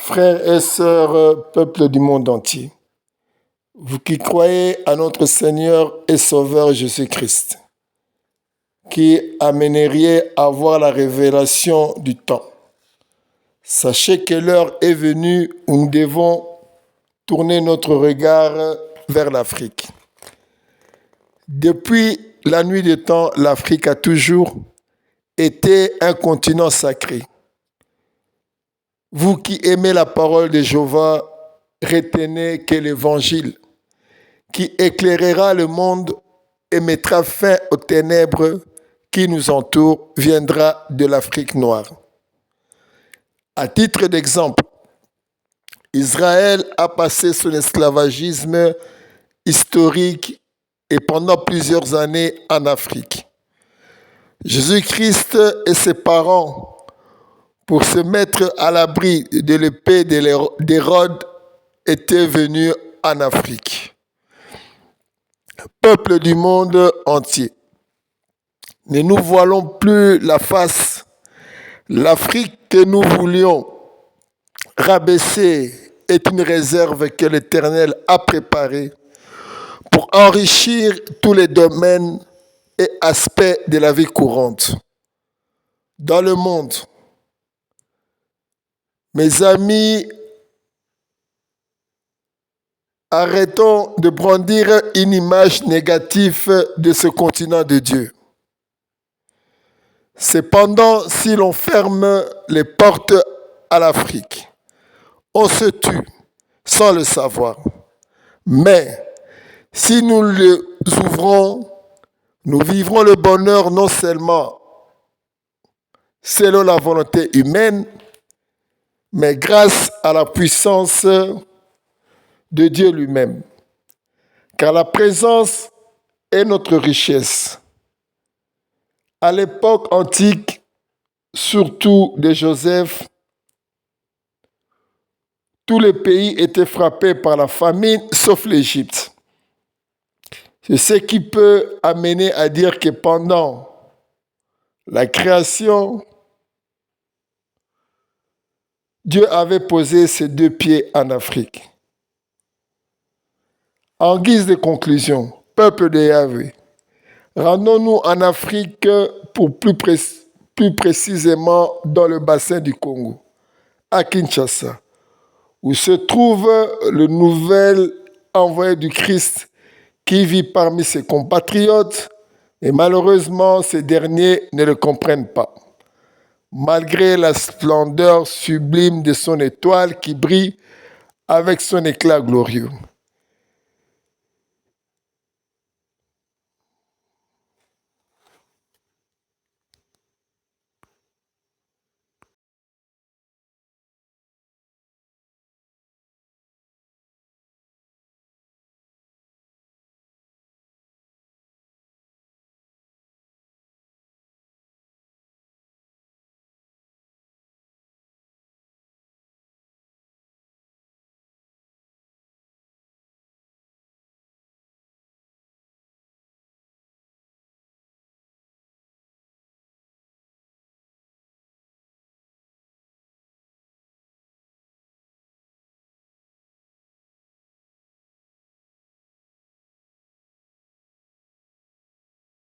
Frères et sœurs, peuple du monde entier, vous qui croyez à notre Seigneur et Sauveur Jésus-Christ, qui amèneriez à voir la révélation du temps, sachez que l'heure est venue où nous devons tourner notre regard vers l'Afrique. Depuis la nuit des temps, l'Afrique a toujours été un continent sacré. Vous qui aimez la parole de Jéhovah, retenez que l'Évangile, qui éclairera le monde et mettra fin aux ténèbres qui nous entourent, viendra de l'Afrique noire. À titre d'exemple, Israël a passé son esclavagisme historique et pendant plusieurs années en Afrique. Jésus-Christ et ses parents, pour se mettre à l'abri de l'épée d'Hérode, étaient venus en Afrique. Peuple du monde entier, ne nous voilons plus la face. L'Afrique que nous voulions rabaisser est une réserve que l'Éternel a préparée pour enrichir tous les domaines et aspects de la vie courante. Dans le monde, mes amis, arrêtons de brandir une image négative de ce continent de Dieu. Cependant, si l'on ferme les portes à l'Afrique, on se tue sans le savoir. Mais si nous les ouvrons, nous vivrons le bonheur non seulement selon la volonté humaine, mais grâce à la puissance de Dieu lui-même. Car la présence est notre richesse. À l'époque antique, surtout de Joseph, tous les pays étaient frappés par la famine, sauf l'Égypte. C'est ce qui peut amener à dire que pendant la création, Dieu avait posé ses deux pieds en Afrique. En guise de conclusion, peuple de Yahvé, rendons-nous en Afrique pour plus précisément dans le bassin du Congo, à Kinshasa, où se trouve le nouvel envoyé du Christ qui vit parmi ses compatriotes, et malheureusement, ces derniers ne le comprennent pas. Malgré la splendeur sublime de son étoile qui brille avec son éclat glorieux.